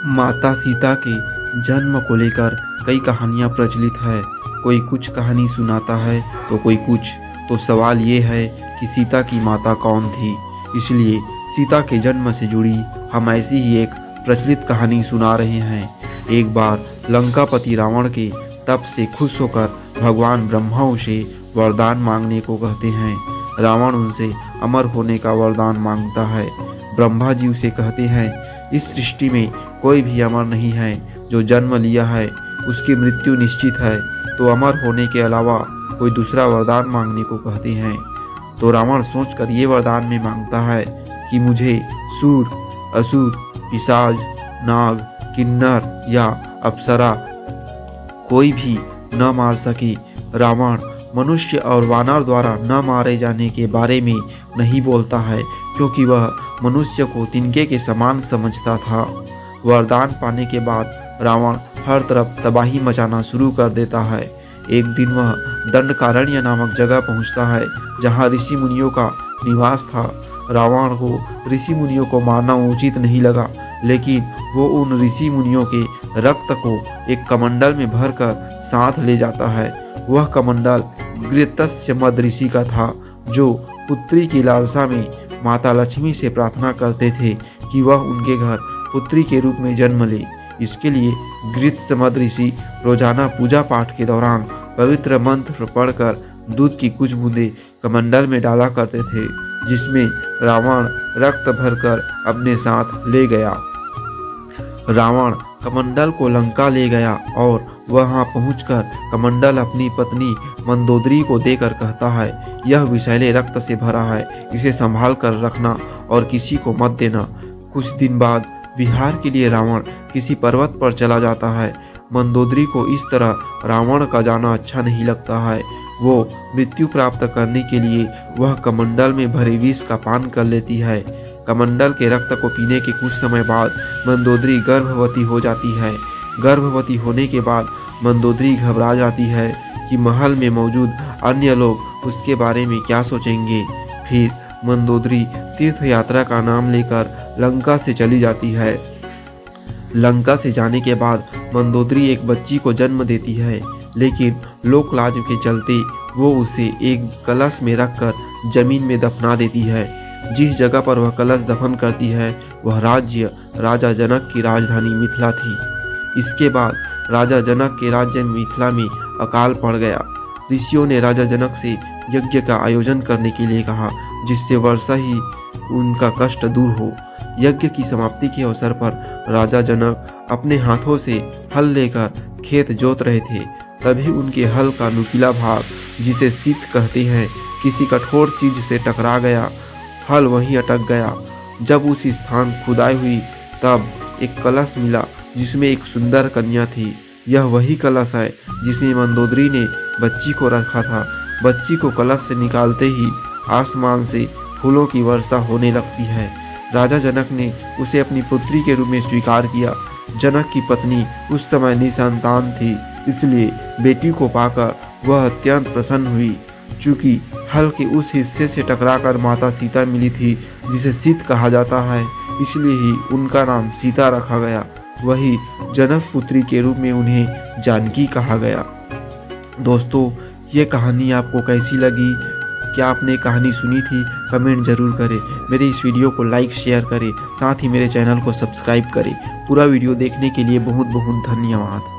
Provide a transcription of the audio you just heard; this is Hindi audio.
माता सीता के जन्म को लेकर कई कहानियाँ प्रचलित है। कोई कुछ कहानी सुनाता है तो कोई कुछ। तो सवाल ये है कि सीता की माता कौन थी। इसलिए सीता के जन्म से जुड़ी हम ऐसी ही एक प्रचलित कहानी सुना रहे हैं। एक बार लंकापति रावण के तप से खुश होकर भगवान ब्रह्मा उसे वरदान मांगने को कहते हैं। रावण उनसे अमर होने का वरदान मांगता है। ब्रह्मा जी उसे कहते हैं, इस सृष्टि में कोई भी अमर नहीं है। जो जन्म लिया है उसकी मृत्यु निश्चित है। तो अमर होने के अलावा कोई दूसरा वरदान मांगने को कहते हैं। तो रावण सोचकर ये वरदान में मांगता है कि मुझे सूर, असुर, पिशाच, नाग, किन्नर या अप्सरा कोई भी न मार सके। रावण मनुष्य और वानर द्वारा न मारे जाने के बारे में नहीं बोलता है, क्योंकि वह मनुष्य को तिनके के समान समझता था। वरदान पाने के बाद रावण हर तरफ तबाही मचाना शुरू कर देता है। एक दिन वह दंडकारण्य नामक जगह पहुंचता है, जहां ऋषि मुनियों का निवास था। रावण को ऋषि मुनियों को मारना उचित नहीं लगा, लेकिन वो उन ऋषि मुनियों के रक्त को एक कमंडल में भरकर साथ ले जाता है। वह कमंडल घृतस्य मद ऋषि का था, जो पुत्री की लालसा में माता लक्ष्मी से प्रार्थना करते थे कि वह उनके घर पुत्री के रूप में जन्म ले। इसके लिए घृतसमद ऋषि रोजाना पूजा पाठ के दौरान पवित्र मंत्र पढ़कर दूध की कुछ बूंदें कमंडल में डाला करते थे, जिसमें रावण रक्त भरकर अपने साथ ले गया। रावण कमंडल को लंका ले गया और वहां पहुंचकर कमंडल अपनी पत्नी मंदोदरी को देकर कहता है, यह विषैले रक्त से भरा है, इसे संभाल कर रखना और किसी को मत देना। कुछ दिन बाद विहार के लिए रावण किसी पर्वत पर चला जाता है। मंदोदरी को इस तरह रावण का जाना अच्छा नहीं लगता है। वो मृत्यु प्राप्त करने के लिए वह कमंडल में भरे विष का पान कर लेती है। कमंडल के रक्त को पीने के कुछ समय बाद मंदोदरी गर्भवती हो जाती है। गर्भवती होने के बाद मंदोदरी घबरा जाती है कि महल में मौजूद अन्य लोग उसके बारे में क्या सोचेंगे। फिर मंदोदरी तीर्थ यात्रा का नाम लेकर लंका से चली जाती है। लंका से जाने के बाद मंदोदरी एक बच्ची को जन्म देती है, लेकिन लोक लाज के चलते वो उसे एक कलश में रखकर जमीन में दफना देती है। जिस जगह पर वह कलश दफन करती है वह राज्य राजा जनक की राजधानी मिथिला थी। इसके बाद राजा जनक के राज्य मिथिला में अकाल पड़ गया। ऋषियों ने राजा जनक से यज्ञ का आयोजन करने के लिए कहा, जिससे वर्षा ही उनका कष्ट दूर हो। यज्ञ की समाप्ति के अवसर पर राजा जनक अपने हाथों से हल लेकर खेत जोत रहे थे। तभी उनके हल का नुकीला भाग, जिसे सीत कहते हैं, किसी कठोर चीज से टकरा गया। हल वहीं अटक गया। जब उस स्थान खुदाई हुई तब एक कलश मिला, जिसमें एक सुंदर कन्या थी। यह वही कलश है जिसमें मंदोदरी ने बच्ची को रखा था। बच्ची को कलश से निकालते ही आसमान से फूलों की वर्षा होने लगती है। राजा जनक ने उसे अपनी पुत्री के रूप में स्वीकार किया। जनक की पत्नी उस समय निसंतान थी, इसलिए बेटी को पाकर वह अत्यंत प्रसन्न हुई। चूँकि हल के उस हिस्से से टकराकर माता सीता मिली थी, जिसे सीत कहा जाता है, इसलिए ही उनका नाम सीता रखा गया। वही जनक पुत्री के रूप में उन्हें जानकी कहा गया। दोस्तों, ये कहानी आपको कैसी लगी? क्या आपने कहानी सुनी थी? कमेंट जरूर करें। मेरे इस वीडियो को लाइक शेयर करें, साथ ही मेरे चैनल को सब्सक्राइब करें। पूरा वीडियो देखने के लिए बहुत बहुत धन्यवाद।